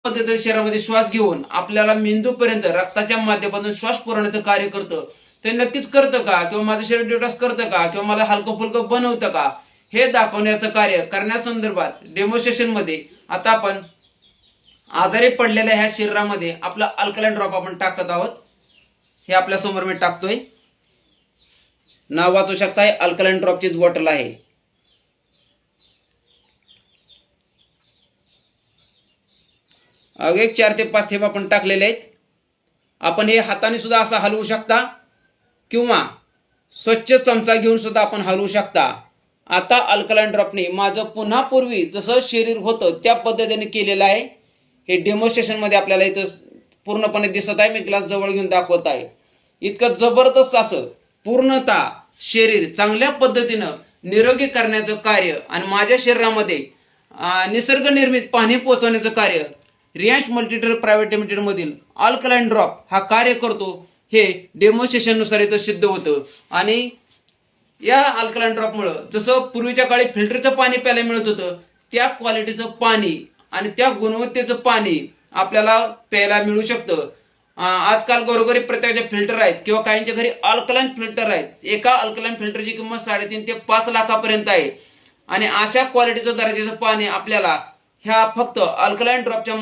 पद्धतीने शरीरामध्ये श्वास घेऊन आपल्याला मेंदूपर्यंत रक्ताच्या माध्यमातून श्वास पुरवण्याचं कार्य करतं, ते नक्कीच करतं का, किंवा माझं शरीर डिटॉक्स करतं का, किंवा मला हलकं फुलकं बनवतं का, हे दाखवण्याचं कार्य करण्यासंदर्भात डेमॉन्स्ट्रेशन मध्ये आता आपण आजारी पडलेल्या ह्या शरीरामध्ये आपला अल्कलाइन ड्रॉप आपण टाकत आहोत. हे आपल्या समोर मी टाकतोय. नाव वाचू शकताय, अल्कलाइन ड्रॉपचीच बॉटल आहे. अगदी 4 ते 5 थेंब आपण टाकलेले आहेत. आपण हे हाताने सुद्धा असं हलवू शकता किंवा स्वच्छ चमचा घेऊन सुद्धा आपण हलवू शकता. आता अल्कलाइन ड्रॉपने माझं पुन्हा पूर्वी जसं शरीर होतं त्या पद्धतीने केलेलं आहे. हे डेमॉन्स्ट्रेशन मध्ये आपल्याला इथं पूर्णपणे दिसत आहे. मी ग्लास जवळ घेऊन दाखवत आहे. इतकं जबरदस्त असं पूर्णतः शरीर चांगल्या पद्धतीनं निरोगी करण्याचं कार्य आणि माझ्या शरीरामध्ये निसर्ग निर्मित पाणी पोहोचवण्याचं कार्य रियांश मल्टीट्रेड प्रायव्हेट लिमिटेड मधील अल्कलाइन ड्रॉप हा कार्य करतो. हे डेमॉन्स्ट्रेशन नुसार इथं सिद्ध होतं. आणि या अल्कलाइन ड्रॉपमुळे जसं पूर्वीच्या काळी फिल्टरचं पाणी प्यायला मिळत होतं, त्या क्वालिटीचं पाणी आणि त्या गुणवत्तेचं पाणी आपल्याला प्यायला मिळू शकतं. आजकाल घरोघरी प्रत्येकाचे फिल्टर आहेत किंवा काहींच्या घरी अल्कलाइन फिल्टर आहेत. एका अल्कलाइन फिल्टरची किंमत 3.5 ते 5 लाखापर्यंत आहे. आणि अशा क्वालिटीचं दर्जाचं पाणी आपल्याला ह्या फक्त अल्कलाइन ड्रॉपच्या